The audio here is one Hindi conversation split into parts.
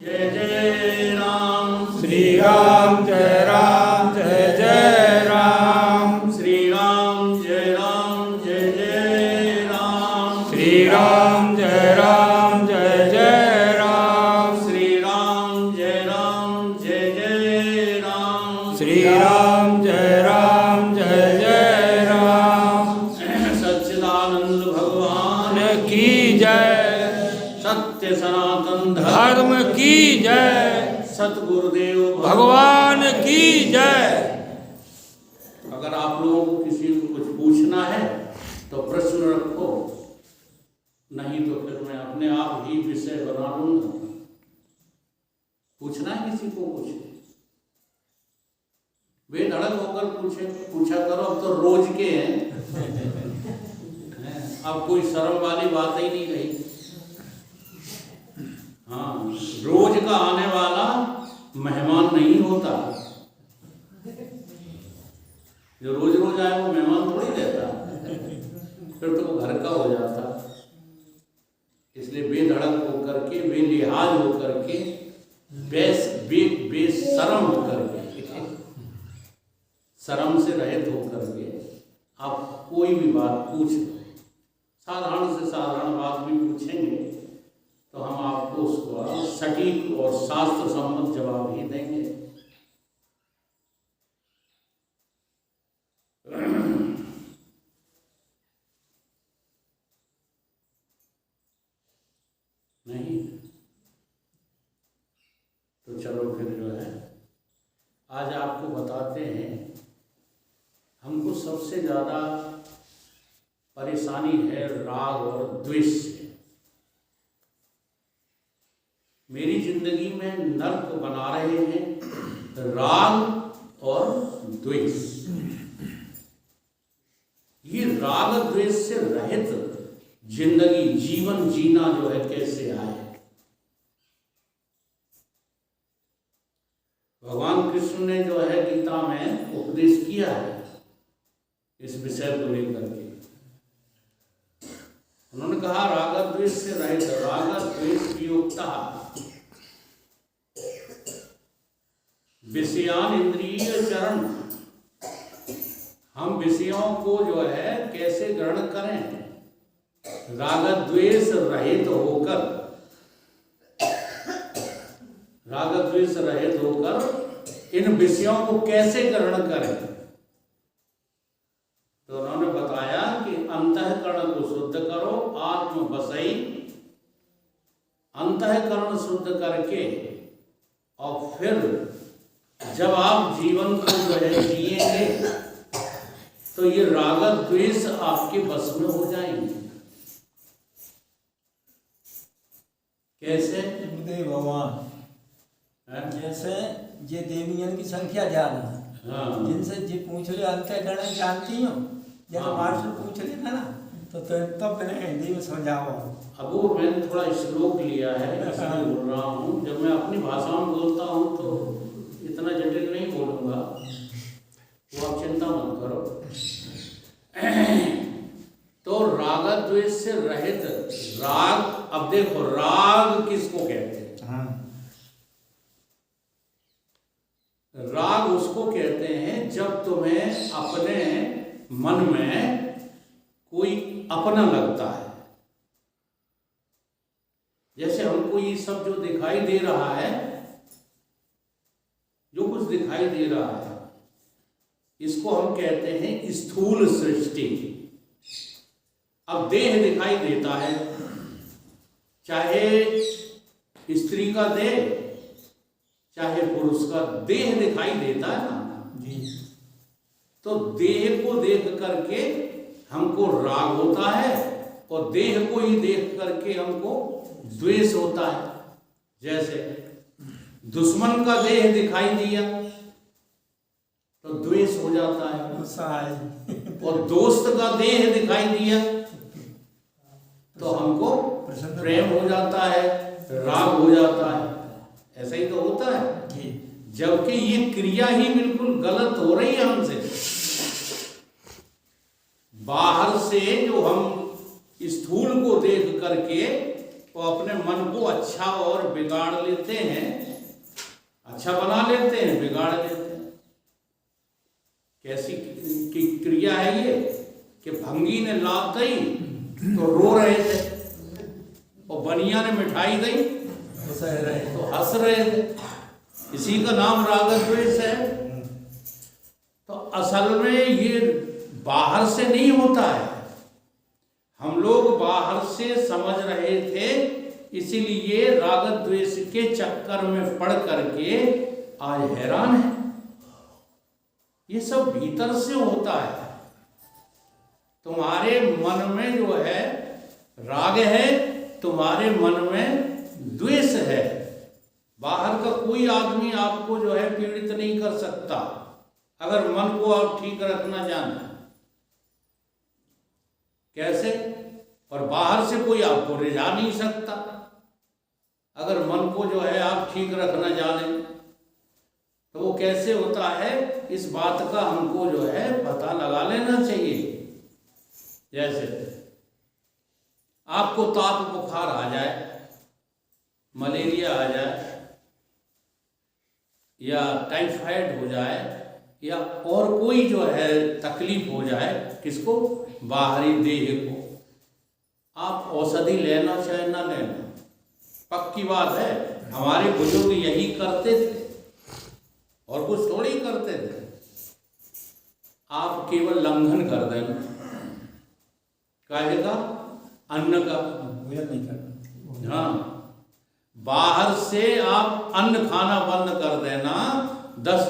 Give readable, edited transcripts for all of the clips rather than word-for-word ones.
जय जय राम। श्री राम जय राम जय जय राम। श्री राम जय राम जय जय राम। श्री राम जय राम जय जय राम। श्री राम जय राम जय जय राम। श्री राम जय राम जय जय राम। सच्चिदानंद भगवान की जय। सत्य सनातन धर्म की जय। सतगुरुदेव भगवान की जय। अगर आप लोगों को किसी को कुछ पूछना है तो प्रश्न रखो, नहीं तो फिर मैं अपने आप ही विषय बना लूंगा। पूछना है किसी को कुछ, बेधड़क होकर पूछा करो। अब तो रोज के हैं, अब कोई शर्म वाली बात ही नहीं रही। हाँ, रोज का आने वाला मेहमान नहीं होता। जो रोज रोज आए वो मेहमान थोड़ी रहता, फिर तो वो घर का हो जाता। इसलिए बेधड़क होकर के, बेलिहाज होकर के, बेशरम होकर के, शर्म से रहित होकर के आप कोई भी बात पूछ लो। साधारण से साधारण बात भी पूछेंगे तो हम आपको उसका सटीक और शास्त्र सम्मत जवाब ही देंगे। नहीं तो चलो फिर जो है आज आपको बताते हैं। हमको सबसे ज़्यादा परेशानी है राग और द्वेष से। मेरी जिंदगी में नर्क बना रहे हैं राग और द्वेष। ये राग द्वेष से रहित जिंदगी, जीवन जीना जो है कैसे आए। भगवान कृष्ण ने जो है गीता में उपदेश किया है इस विषय को लेकर के। उन्होंने कहा राग द्वेष से रहित, राग द्वेष वियुक्ता विषयान इंद्रिय चरण। हम विषयों को जो है कैसे ग्रहण करें, राग द्वेष रहित होकर, राग द्वेष रहित होकर इन विषयों को कैसे ग्रहण करें। तो उन्होंने बताया कि अंतःकरण को शुद्ध करो, आत्म बसई। अंतःकरण शुद्ध करके और फिर जब आप जीवन को जो है जिएंगे तो ये राग द्वेष आपके बस में हो जाएंगे। कैसे? गुरुदेव भगवान जैसे ये देवियों की संख्या ज्यादा है। हाँ। जिनसे जी पूछ रहे अंतःकरण जानती हो, जब हाँ। मास्टर पूछ रहे था ना तो तब मैंने हिंदी में समझाओ। अब वो मैंने थोड़ा श्लोक लिया है इसलिए बोल रहा हूँ। जब मैं अपनी भाषा में बोलता हूँ तो इतना जटिल नहीं बोलूँगा, वो आप चिंता मत करो। तो राग द्वेष से रहित राग। अब देखो राग किसको कहते हैं? हाँ। राग उसको कहते हैं जब तुम्हें अपने मन में कोई अपना लगता है। जैसे हमको ये सब जो दिखाई दे रहा है, जो कुछ दिखाई दे रहा है, इसको हम कहते हैं स्थूल सृष्टि। अब देह दिखाई देता है, चाहे स्त्री का देह चाहे पुरुष का देह दिखाई देता है ना जी। तो देह को देख करके हमको राग होता है और देह को ही देख करके हमको द्वेष होता है। जैसे दुश्मन का देह दिखाई दिया तो द्वेष हो जाता है, गुस्सा है। और दोस्त का देह दिखाई दिया तो हमको प्रेम हो जाता है, राग हो जाता है। ऐसा ही तो होता है जी। जबकि ये क्रिया ही बिल्कुल गलत हो रही है हमसे। बाहर से जो हम स्थूल को देख करके वो अपने मन को अच्छा और बिगाड़ लेते हैं, अच्छा बना लेते हैं, बिगाड़ लेते हैं। कैसी की क्रिया है ये कि भंगी ने लात दी तो रो रहे थे, और बनिया ने मिठाई दी तो हंस रहे थे। इसी का नाम राग द्वेष है। तो असल में ये बाहर से नहीं होता है, हम लोग बाहर से समझ रहे थे, इसीलिए राग द्वेष के चक्कर में पड़ करके आज हैरान है। ये सब भीतर से होता है। तुम्हारे मन में जो है राग है, तुम्हारे मन में द्वेष है। बाहर का कोई आदमी आपको जो है पीड़ित नहीं कर सकता, अगर मन को आप ठीक रखना जाना। कैसे? और बाहर से कोई आपको रिझा नहीं सकता, अगर मन को जो है आप ठीक रखना जाने। तो वो कैसे होता है, इस बात का हमको जो है पता लगा लेना चाहिए। जैसे आपको ताप बुखार आ जाए, मलेरिया आ जाए, या टाइफाइड हो जाए, या और कोई जो है तकलीफ हो जाए, किसको? बाहरी देह को। आप औषधि लेना चाहे ना लेना, पक्की बात है हमारे बुजुर्ग यही करते थे और कुछ थोड़ी करते थे। आप केवल लंघन कर देना, काहे का? अन्न का। नहीं करना। हाँ, बाहर से आप अन्न खाना बंद कर देना, 10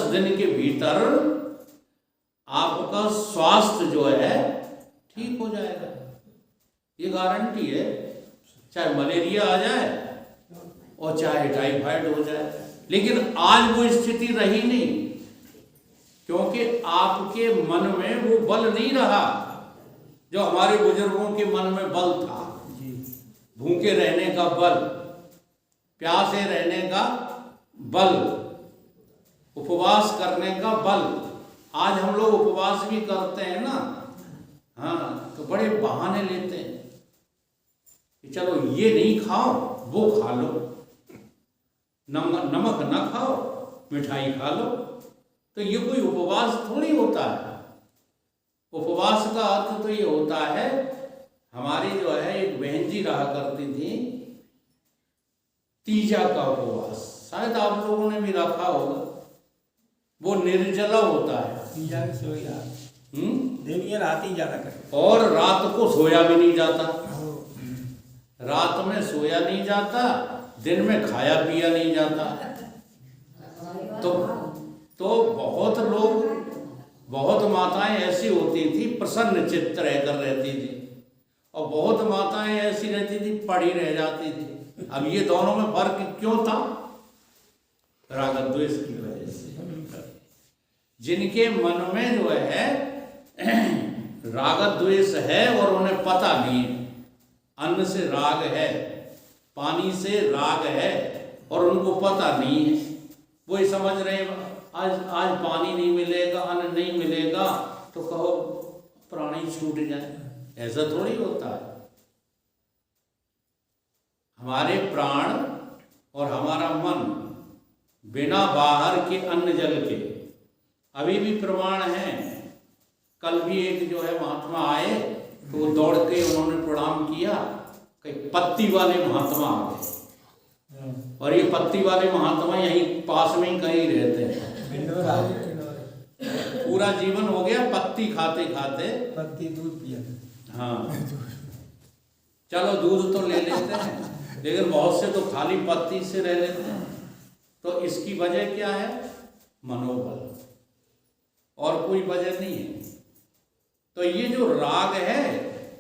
दिन के भीतर आपका स्वास्थ्य जो है ठीक हो जाएगा। ये गारंटी है, चाहे मलेरिया आ जाए और चाहे टाइफाइड हो जाए। लेकिन आज वो स्थिति रही नहीं, क्योंकि आपके मन में वो बल नहीं रहा जो हमारे बुजुर्गों के मन में बल था। भूखे रहने का बल, प्यासे रहने का बल, उपवास करने का बल। आज हम लोग उपवास भी करते हैं ना, हाँ, तो बड़े बहाने लेते हैं कि चलो ये नहीं खाओ, वो खा लो, नमक ना खाओ, मिठाई खा लो। तो ये कोई उपवास थोड़ी होता है। उपवास का अर्थ तो ये होता है, हमारी जो है एक बहन जी रहा करती थी, तीजा का उपवास, शायद आप लोगों ने भी रखा होगा। वो निर्जला होता है, रात ही ज्यादा कर, और रात को सोया भी नहीं जाता, रात में सोया नहीं जाता, दिन में खाया पिया नहीं जाता। तो बहुत लोग, बहुत माताएं ऐसी होती थी प्रसन्न चित्त रहकर रहती थी, और बहुत माताएं ऐसी रहती थी पड़ी रह जाती थी। अब ये दोनों में फर्क क्यों था? राग द्वेष की वजह से। जिनके मन में जो है राग द्वेष है और उन्हें पता नहीं है, अन्न से राग है, पानी से राग है, और उनको पता नहीं है। वो ही समझ रहे हैं आज पानी नहीं मिलेगा, अन्न नहीं मिलेगा तो कहो प्राण ही छूट जाए। ऐसा थोड़ी होता है। हमारे प्राण और हमारा मन बिना बाहर के अन्न जल के अभी भी प्रमाण है। कल भी एक जो है महात्मा आए तो वो दौड़ के उन्होंने प्रणाम किया, कई पत्ती वाले महात्मा आ गए, और ये पत्ती वाले महात्मा यहीं पास में ही कहीं रहते हैं। पूरा जीवन हो गया पत्ती खाते खाते, पत्ती दूध पिया। हाँ, चलो दूध तो ले लेते हैं, लेकिन बहुत से तो खाली पत्ती से रह लेते हैं। तो इसकी वजह क्या है? मनोबल, और कोई वजह नहीं है। तो ये जो राग है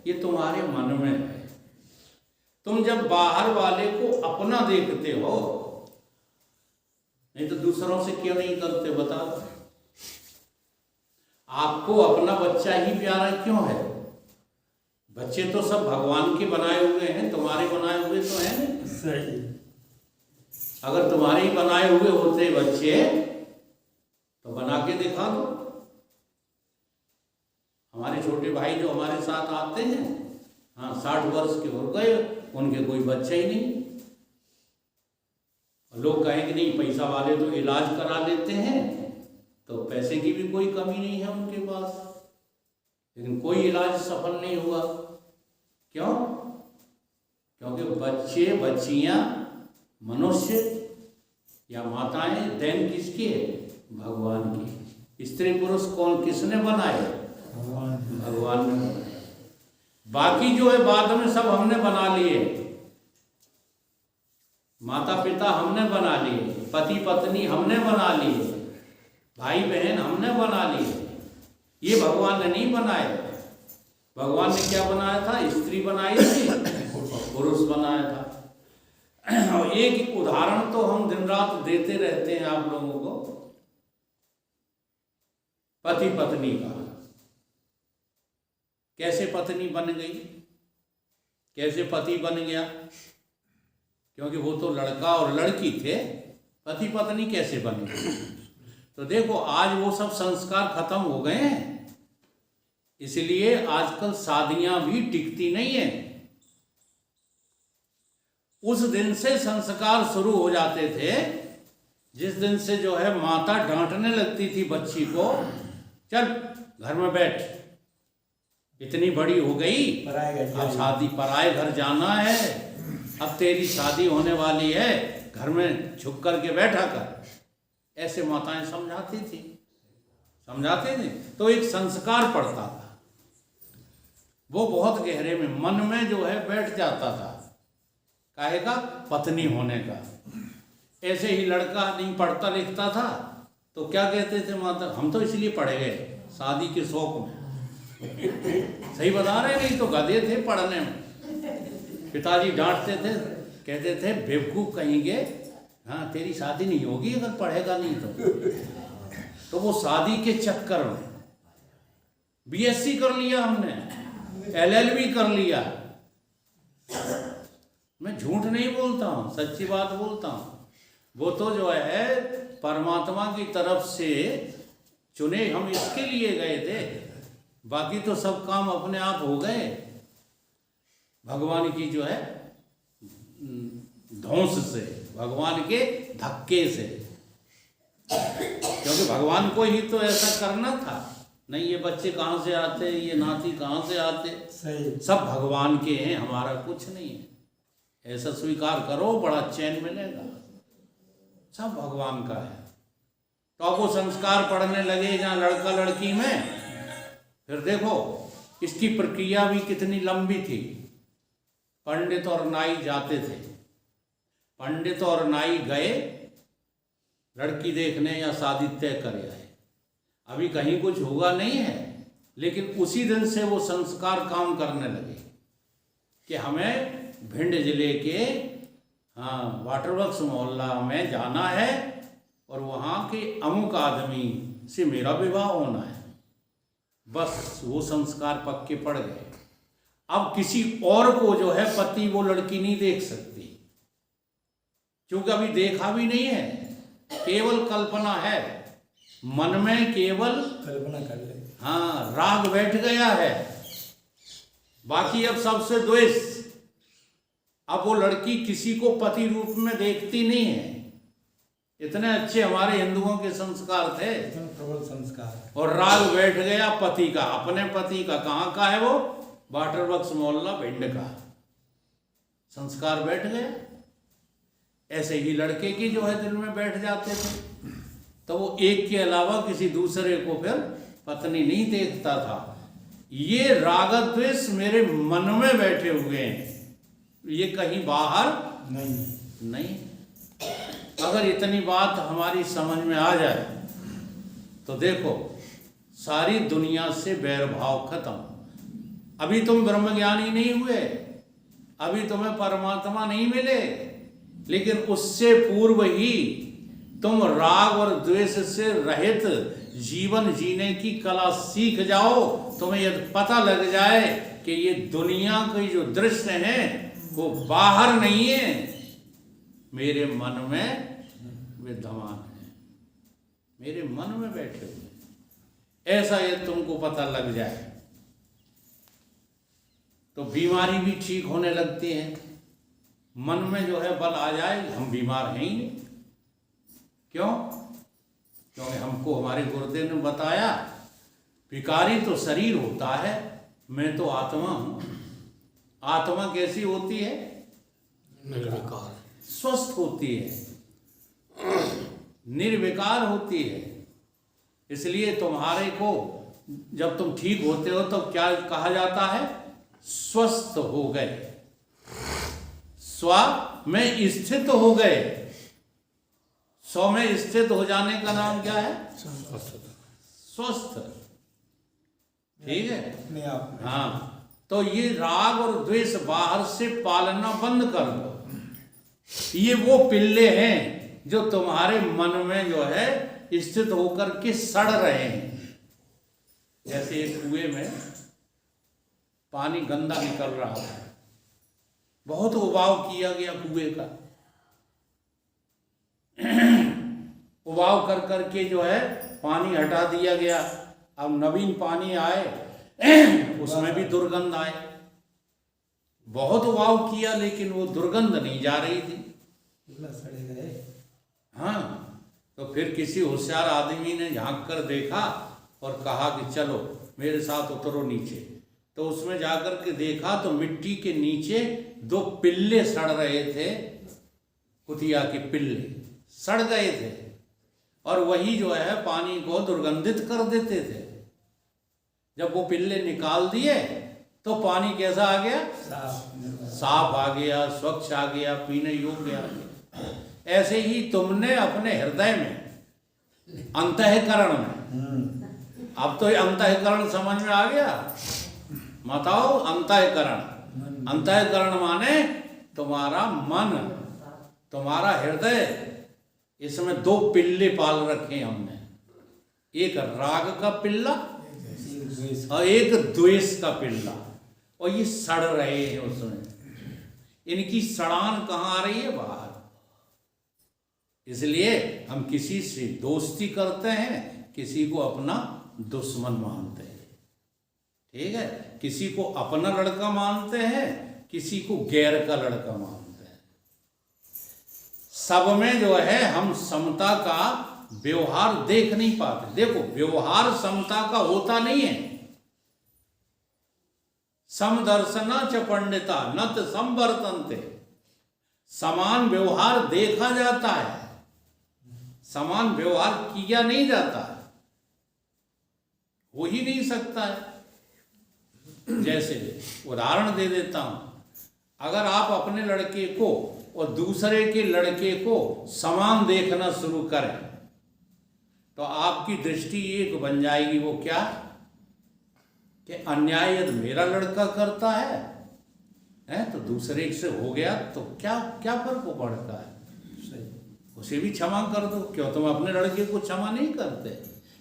ये तुम्हारे मन में है। तुम जब बाहर वाले को अपना देखते हो, नहीं तो दूसरों से क्यों नहीं करते बताओ? आपको अपना बच्चा ही प्यारा क्यों है? बच्चे तो सब भगवान के बनाए हुए हैं, तुम्हारे बनाए हुए तो हैं नहीं। सही। अगर तुम्हारे ही बनाए हुए होते बच्चे तो बना के दिखा दो। हमारे छोटे भाई जो हमारे साथ आते हैं, हाँ, 60 वर्ष के हो गए, उनके कोई बच्चा ही नहीं। लोग कहें कि नहीं पैसा वाले तो इलाज करा लेते हैं, तो पैसे की भी कोई कमी नहीं है उनके पास, लेकिन कोई इलाज सफल नहीं हुआ। क्यों? क्योंकि बच्चे बच्चियां मनुष्य या माताएं देन किसकी है? भगवान की। स्त्री पुरुष कौन किसने बनाए? भगवान ने बनाए। बाकी जो है बाद में सब हमने बना लिए, माता पिता हमने बना लिए, पति पत्नी हमने बना लिए, भाई बहन हमने बना लिए। ये भगवान ने नहीं बनाए। भगवान ने क्या बनाया था? स्त्री बनाई थी, पुरुष बनाया था। और एक उदाहरण तो हम दिन रात देते रहते हैं आप लोगों को, पति पत्नी का। कैसे पत्नी बन गई, कैसे पति बन गया? क्योंकि वो तो लड़का और लड़की थे, पति पत्नी कैसे बने? तो देखो आज वो सब संस्कार खत्म हो गए हैं, इसलिए आजकल शादियां भी टिकती नहीं है। उस दिन से संस्कार शुरू हो जाते थे जिस दिन से जो है माता डांटने लगती थी बच्ची को, चल घर में बैठ, इतनी बड़ी हो गई, अब शादी पराए घर जाना है, अब तेरी शादी होने वाली है, घर में झुक करके बैठा कर। ऐसे माताएं समझाती थी, समझाते थे। तो एक संस्कार पड़ता था, वो बहुत गहरे में मन में जो है बैठ जाता था, काहे का? पत्नी होने का। ऐसे ही लड़का नहीं पढ़ता लिखता था तो क्या कहते थे माता, हम तो इसलिए पढ़े गए शादी के शौक में। सही बता रहे, नहीं तो गधे थे पढ़ने में। पिताजी डांटते थे, कहते थे बेवकूफ कहेंगे, हाँ तेरी शादी नहीं होगी अगर पढ़ेगा नहीं तो वो शादी के चक्कर में बीएससी कर लिया हमने, एलएलबी कर लिया। मैं झूठ नहीं बोलता हूँ, सच्ची बात बोलता हूँ। वो तो जो है परमात्मा की तरफ से चुने, हम इसके लिए गए थे, बाकी तो सब काम अपने आप हो गए भगवान की जो है धौंस से, भगवान के धक्के से। क्योंकि भगवान को ही तो ऐसा करना था, नहीं ये बच्चे कहाँ से आते, ये नाती कहाँ से आते, सब भगवान के हैं, हमारा कुछ नहीं है। ऐसा स्वीकार करो, बड़ा चैन मिलेगा। सब भगवान का है। तो अब वो संस्कार पढ़ने लगे जहाँ लड़का लड़की में, फिर देखो इसकी प्रक्रिया भी कितनी लंबी थी। पंडित और नाई जाते थे, पंडित और नाई गए लड़की देखने या शादी तय करे आए। अभी कहीं कुछ होगा नहीं है, लेकिन उसी दिन से वो संस्कार काम करने लगे कि हमें भिंड जिले के वाटरवर्क्स मोहल्ला में जाना है और वहाँ के अमुक आदमी से मेरा विवाह होना है। बस वो संस्कार पक्के पड़ गए। अब किसी और को जो है पति वो लड़की नहीं देख सकती, क्योंकि अभी देखा भी नहीं है, केवल कल्पना है, मन में केवल कल्पना कर ले। हाँ, राग बैठ गया है। बाकी अब सबसे द्वेष। अब वो लड़की किसी को पति रूप में देखती नहीं है। इतने अच्छे हमारे हिंदुओं के संस्कार थे, प्रबल संस्कार, और राग बैठ गया पति का, अपने पति का। कहाँ का है वो? वाटरवर्क्स मोहल्ला भिंड का। संस्कार बैठ गया। ऐसे ही लड़के की जो है दिल में बैठ जाते थे, तो वो एक के अलावा किसी दूसरे को फिर पत्नी नहीं देखता था। ये राग द्वेष मेरे मन में बैठे हुए हैं, ये कहीं बाहर नहीं। अगर इतनी बात हमारी समझ में आ जाए तो देखो सारी दुनिया से बैरभाव खत्म। अभी तुम ब्रह्मज्ञानी नहीं हुए, अभी तुम्हें परमात्मा नहीं मिले, लेकिन उससे पूर्व ही तुम राग और द्वेष से रहित जीवन जीने की कला सीख जाओ। तुम्हें यदि पता लग जाए कि ये दुनिया के जो दृश्य हैं वो बाहर नहीं है, मेरे मन में विद्यमान है, मेरे मन में बैठे हुए। ऐसा यदि तुमको पता लग जाए तो बीमारी भी ठीक होने लगती है। मन में जो है बल आ जाए, हम बीमार हैं ही नहीं। क्यों? क्योंकि हमको हमारे गुरुदेव ने बताया विकारी तो शरीर होता है, मैं तो आत्मा हूं। आत्मा कैसी होती है? निर्विकार, स्वस्थ होती है, निर्विकार होती है। इसलिए तुम्हारे को जब तुम ठीक होते हो तो क्या कहा जाता है? स्वस्थ हो गए, स्व में स्थित हो गए। स्व में स्थित हो जाने का नाम क्या है? स्वस्थ। ठीक है? अपने आप में। हाँ, तो ये राग और द्वेष बाहर से पालना बंद कर दो। ये वो पिल्ले हैं जो तुम्हारे मन में जो है स्थित होकर के सड़ रहे हैं। जैसे एक कुएं में पानी गंदा निकल रहा है, बहुत उबाव किया गया कुएं का, उबाव कर करके जो है पानी हटा दिया गया। अब नवीन पानी आए, उसमें भी दुर्गंध आए। बहुत उबाव किया लेकिन वो दुर्गंध नहीं जा रही थी। सड़े गए। हाँ, तो फिर किसी होशियार आदमी ने झांक कर देखा और कहा कि चलो मेरे साथ उतरो नीचे। तो उसमें जाकर के देखा तो मिट्टी के नीचे 2 पिल्ले सड़ रहे थे, कुतिया के पिल्ले सड़ गए थे, और वही जो है पानी को दुर्गंधित कर देते थे। जब वो पिल्ले निकाल दिए तो पानी कैसा आ गया? साफ आ गया, स्वच्छ आ गया, पीने योग्य आ गया। ऐसे ही तुमने अपने हृदय में, अंतःकरण में, अब तो ये अंतःकरण समझ में आ गया? बताओ, अंतःकरण। अंतःकरण माने तुम्हारा मन, तुम्हारा हृदय। इसमें 2 पिल्ले पाल रखे हमने, एक राग का पिल्ला और एक द्वेष का पिल्ला, और ये सड़ रहे हैं उसमें। इनकी सड़ान कहाँ आ रही है? बाहर। इसलिए हम किसी से दोस्ती करते हैं, किसी को अपना दुश्मन मानते हैं। ठीक है? किसी को अपना लड़का मानते हैं, किसी को गैर का लड़का मानते हैं। सब में जो है हम समता का व्यवहार देख नहीं पाते। देखो, व्यवहार समता का होता नहीं है। समदर्शना च पंडिता न त संवर्तन्ते। समान व्यवहार देखा जाता है, समान व्यवहार किया नहीं जाता है, हो ही नहीं सकता है। जैसे उदाहरण दे देता हूं, अगर आप अपने लड़के को और दूसरे के लड़के को समान देखना शुरू करें तो आपकी दृष्टि एक बन जाएगी। वो क्या? कि अन्याय यदि मेरा लड़का करता है तो दूसरे से हो गया तो क्या क्या फर्क पड़ता है? उसे भी क्षमा कर दो। क्यों तुम अपने लड़के को क्षमा नहीं करते?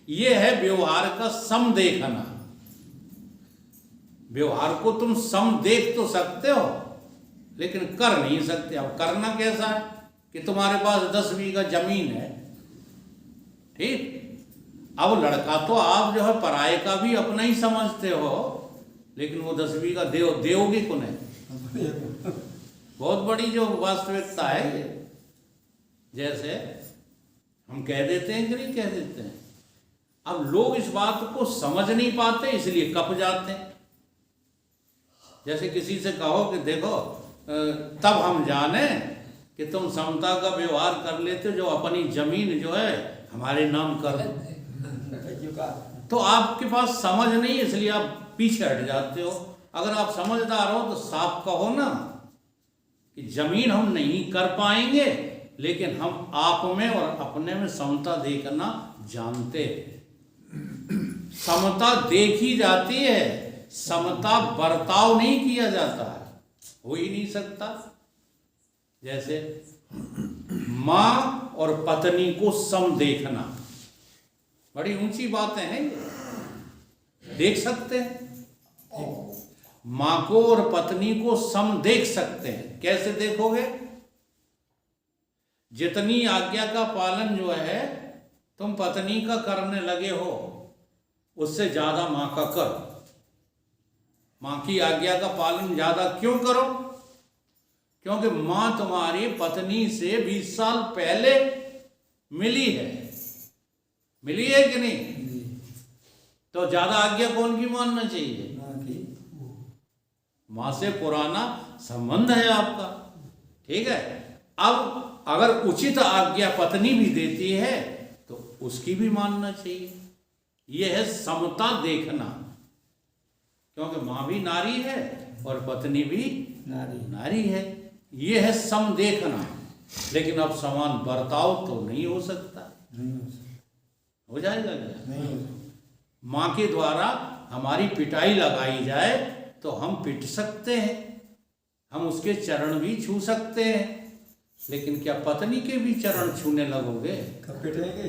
ये है व्यवहार का सम देखना। व्यवहार को तुम सम देख तो सकते हो लेकिन कर नहीं सकते। अब करना कैसा है कि तुम्हारे पास 10 बीघा जमीन है, ठीक? अब लड़का तो आप जो है पराये का भी अपना ही समझते हो, लेकिन वो 10 बीघा दोगे को नहीं। बहुत बड़ी जो वास्तविकता है ये। जैसे हम कह देते हैं कि नहीं कह देते हैं, अब लोग इस बात को समझ नहीं पाते इसलिए कप जाते हैं। जैसे किसी से कहो कि देखो तब हम जाने कि तुम समता का व्यवहार कर लेते हो जो अपनी जमीन जो है हमारे नाम कर दो। तो आपके पास समझ नहीं इसलिए आप पीछे हट जाते हो। अगर आप समझदार हो तो साफ कहो ना कि जमीन हम नहीं कर पाएंगे लेकिन हम आप में और अपने में समता देखना जानते हैं। समता देखी जाती है, समता बर्ताव नहीं किया जाता है, हो ही नहीं सकता। जैसे माँ और पत्नी को सम देखना, बड़ी ऊंची बातें हैं ये। देख सकते हैं माँ को और पत्नी को सम देख सकते हैं। कैसे देखोगे? जितनी आज्ञा का पालन जो है तुम पत्नी का करने लगे हो उससे ज्यादा माँ का करो। माँ की आज्ञा का पालन ज्यादा क्यों करो? क्योंकि मां तुम्हारी पत्नी से 20 साल पहले मिली है कि नहीं? तो ज्यादा आज्ञा कौन की मानना चाहिए? मां से पुराना संबंध है आपका, ठीक है। अब अगर उचित आज्ञा पत्नी भी देती है तो उसकी भी मानना चाहिए। यह है समता देखना, क्योंकि मां भी नारी है और पत्नी भी नारी है। यह है सम देखना। लेकिन अब समान बर्ताव तो नहीं हो सकता। हो जाएगा क्या? नहीं। मां के द्वारा हमारी पिटाई लगाई जाए तो हम पिट सकते हैं, हम उसके चरण भी छू सकते हैं, लेकिन क्या पत्नी के भी चरण छूने लगोगे? कब पिटेंगे?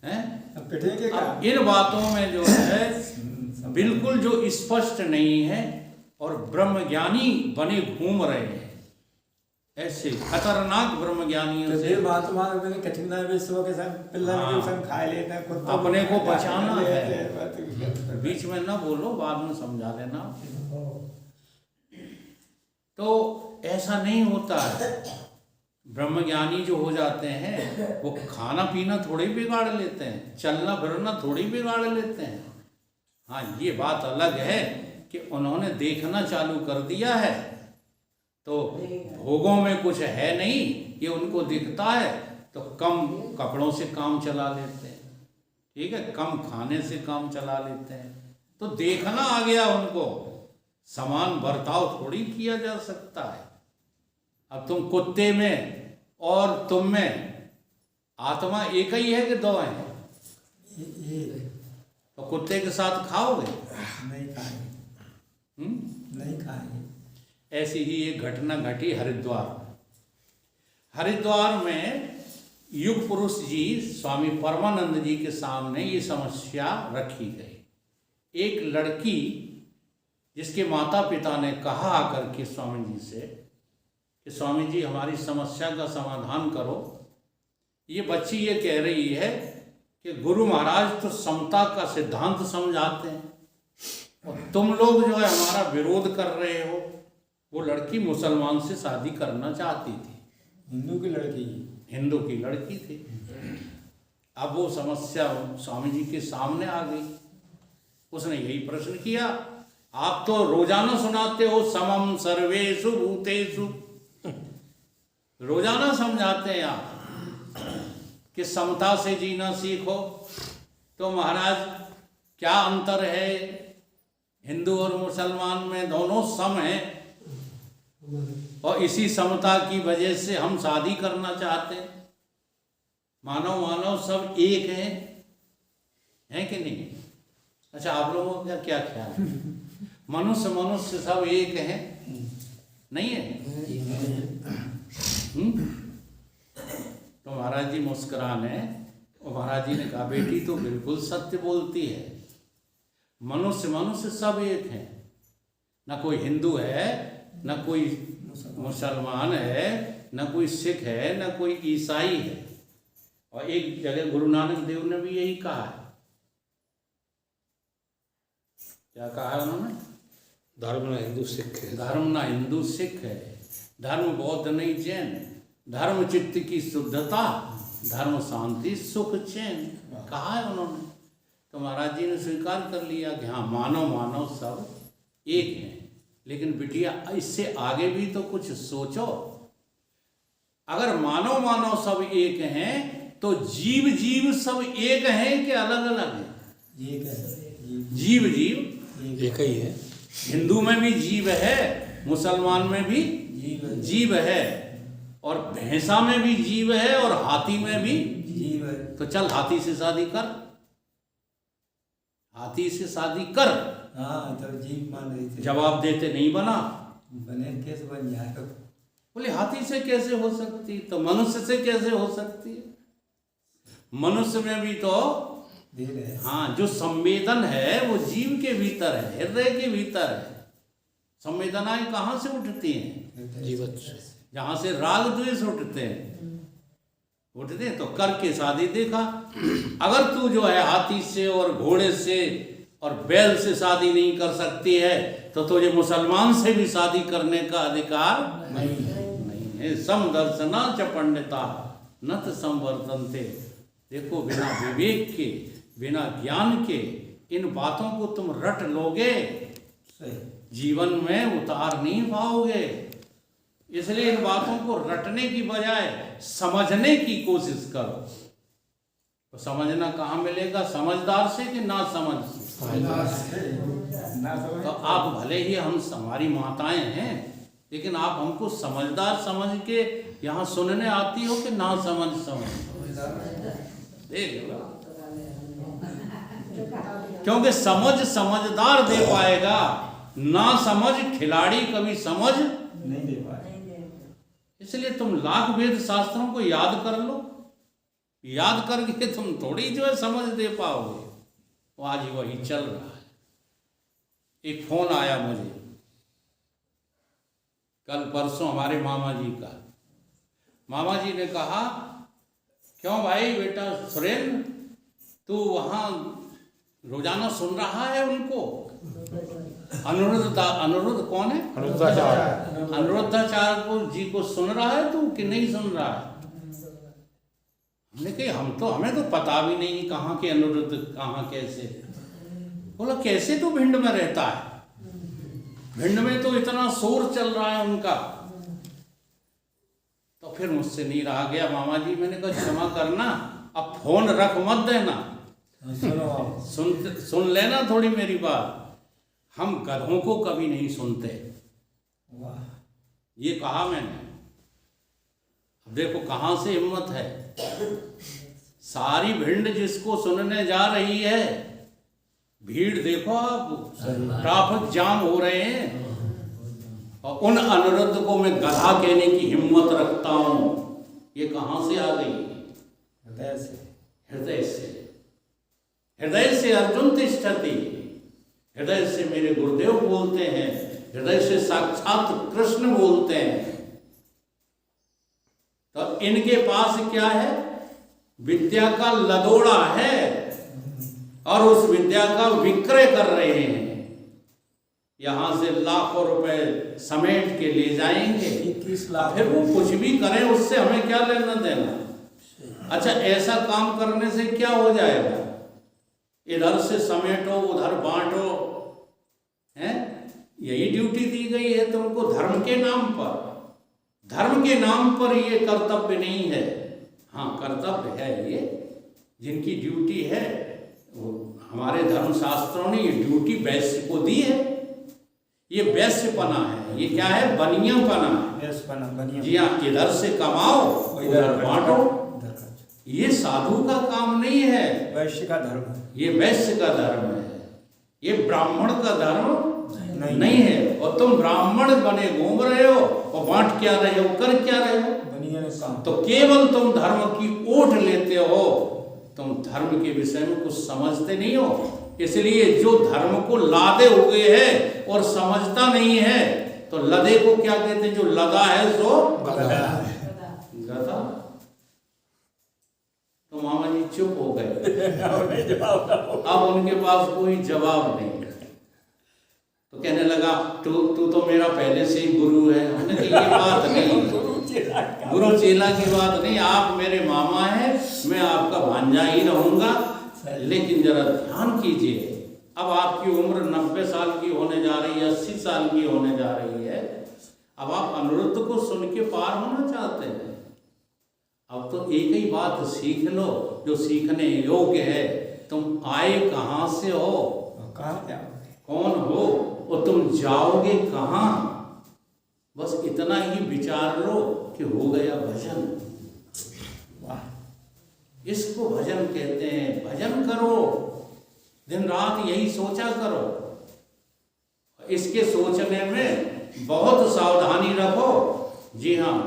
हैं? अब पिटेंगे क्या? अब इन बातों में जो है बिल्कुल जो स्पष्ट नहीं है और ब्रह्मज्ञानी बने घूम रहे हैं, ऐसे खतरनाक ब्रह्मज्ञानियों से महात्मा कठिन विश्व के संग पिल्लन के संग खाए लेते हैं, कुत्तों अपने को बचाना है। है। बीच में ना बोलो, बाद में समझा देना। तो ऐसा नहीं होता है। ब्रह्मज्ञानी जो हो जाते हैं वो खाना पीना थोड़ी बिगाड़ लेते हैं, चलना फिरना थोड़ी बिगाड़ लेते हैं। हाँ, ये बात अलग है कि उन्होंने देखना चालू कर दिया है तो भोगों में कुछ है नहीं, ये उनको दिखता है तो कम कपड़ों से काम चला लेते हैं, ठीक है, कम खाने से काम चला लेते हैं। तो देखना आ गया उनको, समान बर्ताव थोड़ी किया जा सकता है। अब तुम कुत्ते में और तुम में आत्मा एक ही है कि दो हैं? तो कुत्ते के साथ खाओगे? नहीं खाएंगे। नहीं खाएंगे। ऐसी ही एक घटना घटी हरिद्वार में युग पुरुष जी स्वामी परमानंद जी के सामने ये समस्या रखी गई। एक लड़की जिसके माता पिता ने कहा आकर के स्वामी जी से कि स्वामी जी हमारी समस्या का समाधान करो। ये बच्ची ये कह रही है कि गुरु महाराज तो समता का सिद्धांत समझाते हैं और तुम लोग जो है हमारा विरोध कर रहे हो। वो लड़की मुसलमान से शादी करना चाहती थी, हिंदू की लड़की थी। अब वो समस्या स्वामी जी के सामने आ गई। उसने यही प्रश्न किया, आप तो रोजाना सुनाते हो समम सर्वेषु भूतेषु, रोजाना समझाते हैं आप कि समता से जीना सीखो। तो महाराज क्या अंतर है हिंदू और मुसलमान में? दोनों सम हैं और इसी समता की वजह से हम शादी करना चाहते हैं। मानव सब एक है कि नहीं? अच्छा, आप लोगों का क्या ख्याल है? मनुष्य सब एक हैं? नहीं है? तो महाराज जी मुस्कुराने और महाराज जी ने कहा, बेटी तो बिल्कुल सत्य बोलती है। मनुष्य सब एक हैं, ना कोई हिंदू है, ना कोई मुसलमान है, ना कोई सिख है, ना कोई ईसाई है। और एक जगह गुरु नानक देव ने भी यही कहा है। क्या कहा है उन्होंने? धर्म ना हिंदू सिख है, धर्म ना हिंदू सिख है, धर्म बौद्ध नहीं जैन, धर्म चित्त की शुद्धता, धर्म शांति सुख चैन, कहा है उन्होंने। तो महाराज जी ने स्वीकार कर लिया कि हाँ, मानव सब एक हैं। लेकिन बिटिया इससे आगे भी तो कुछ सोचो। अगर मानव सब एक हैं तो जीव सब एक हैं कि अलग अलग हैं? एक है। जीव एक ही है। हिंदू में भी जीव है, मुसलमान में भी जीव है, और भैंसा में भी जीव है, और हाथी में भी जीव है। तो चल हाथी से शादी कर, हाथी से शादी कर। हाँ, तो जीव मान रही थी। जवाब देते नहीं बना। बने कैसे बन जाएगा? बोले हाथी से कैसे हो सकती, तो मनुष्य से कैसे हो सकती है? मनुष्य में भी तो हाँ, जो संवेदन है वो जीव के भीतर है, हृदय के भीतर है। संवेदनाएं कहाँ से उठती हैं? जीवत से। जहाँ से राग द्वेष उठते हैं तो करके शादी देखा। अगर तू जो है हाथी से और घोड़े से और बैल से शादी नहीं कर सकती है तो तुझे मुसलमान से भी शादी करने का अधिकार नहीं नहीं है। समदर्शना च पंडिता न त संवर्तन्ते। देखो, बिना विवेक के, बिना ज्ञान के इन बातों को तुम रट लोगे, सही जीवन में उतार नहीं पाओगे। इसलिए इन बातों को रटने की बजाय समझने की कोशिश करो। तो समझना कहाँ मिलेगा? समझदार से कि ना समझ से? ना समझ तो आप भले ही हम हमारी माताएं हैं, लेकिन आप हमको समझदार समझ के यहाँ सुनने आती हो कि ना समझ देख लो। क्योंकि समझ समझदार दे पाएगा, ना समझ खिलाड़ी कभी समझ। नहीं दे पाए। इसलिए तुम लाख वेद शास्त्रों को याद कर लो, याद करके तुम थोड़ी जो है समझ दे पाओगे। वो आज वही चल रहा है। एक फोन आया मुझे कल परसों हमारे मामा जी का। मामा जी ने कहा, क्यों भाई बेटा सुरेंद्र, तू वहाँ रोजाना सुन रहा है उनको? अनुरुद्ध कौन है? अनुरुद्धाचार्य को जी को सुन रहा है तू कि नहीं सुन रहा है? हमने कहा हमें तो पता भी नहीं कहाँ के अनुरुद्ध, कहाँ कैसे। बोला कैसे तू भिंड में रहता है? भिंड में तो इतना शोर चल रहा है उनका। तो फिर मुझसे नहीं रहा गया मामा जी। मैंने कहा क्षमा करना, अब फोन रख मत देना, सुन लेना थोड़ी मेरी बात। हम गधों को कभी नहीं सुनते, ये कहा मैंने। अब देखो कहाँ से हिम्मत है। सारी भिंड जिसको सुनने जा रही है, भीड़ देखो आप, ट्रैफिक जाम हो रहे हैं, और उन अनुरुद्ध को मैं गधा कहने की हिम्मत रखता हूं। ये कहाँ से आ गई? हृदय से। हृदय से। हृदय से अर्जुन तिष्ठति। हृदय से मेरे गुरुदेव बोलते हैं, हृदय से साक्षात कृष्ण बोलते हैं। तो इनके पास क्या है? विद्या का लदोड़ा है, और उस विद्या का विक्रय कर रहे हैं। यहां से लाखों रुपए समेट के ले जाएंगे। 21 लाख। फिर वो कुछ भी करें, उससे हमें क्या लेना देना। अच्छा, ऐसा काम करने से क्या हो जाएगा? इधर से समेटो, उधर बांटो, हैं? यही ड्यूटी दी गई है तुमको धर्म के नाम पर। धर्म के नाम पर ये कर्तव्य नहीं है। हाँ, कर्तव्य है ये, जिनकी ड्यूटी है। वो हमारे धर्म शास्त्रों ने ये ड्यूटी वैश्य को दी है। ये वैश्यपना है, ये क्या है? बनियापना है। जी हाँ, इधर से कमाओ, उधर बांटो। ये साधु का काम नहीं है, वैश्य का धर्म है। ये वैश्य का धर्म है। ये ब्राह्मण का धर्म नहीं है। और तुम ब्राह्मण बने घूम रहे हो, और बांट क्या रहे हो, कर क्या रहे हो? तो केवल तुम धर्म की ओट लेते हो, तुम धर्म के विषय में कुछ समझते नहीं हो। इसलिए जो धर्म को लादे हुए है और समझता नहीं है, तो लदे को क्या कहते हैं? जो लदा है सो गधा। तो मामा जी चुप हो गए। अब उनके पास कोई जवाब नहीं। तो कहने लगा, तू तो मेरा पहले से ही गुरु है। हमने कहा ये बात नहीं, गुरु चेला की बात नहीं। आप मेरे मामा हैं, मैं आपका भांजा ही रहूंगा। लेकिन जरा ध्यान कीजिए, अब आपकी उम्र 90 साल की होने जा रही है, 80 साल की होने जा रही है। अब आप अनुरुद्ध को सुन के पार होना चाहते हैं। अब तो एक ही बात सीख लो जो सीखने योग्य है। तुम आए कहाँ से हो, कहाँ जाओगे, कौन हो, और तुम जाओगे कहाँ। बस इतना ही विचार लो कि हो गया भजन। वाह, इसको भजन कहते हैं। भजन करो, दिन रात यही सोचा करो। इसके सोचने में बहुत सावधानी रखो। जी हाँ,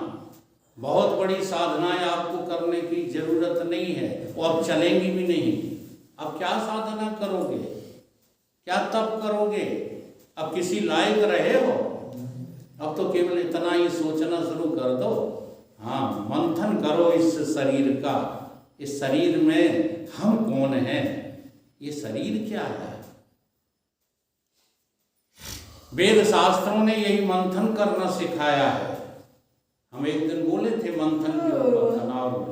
बहुत बड़ी साधनाएं आपको करने की जरूरत नहीं है, और अब चलेंगी भी नहीं। अब क्या साधना करोगे, क्या तप करोगे? अब किसी लायक रहे हो? अब तो केवल इतना ही सोचना शुरू कर दो। हाँ, मंथन करो इस शरीर का। इस शरीर में हम कौन हैं, ये शरीर क्या है। वेद शास्त्रों ने यही मंथन करना सिखाया है। हम एक दिन बोले थे मंथन के ऊपर तनाव में,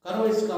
करो इसका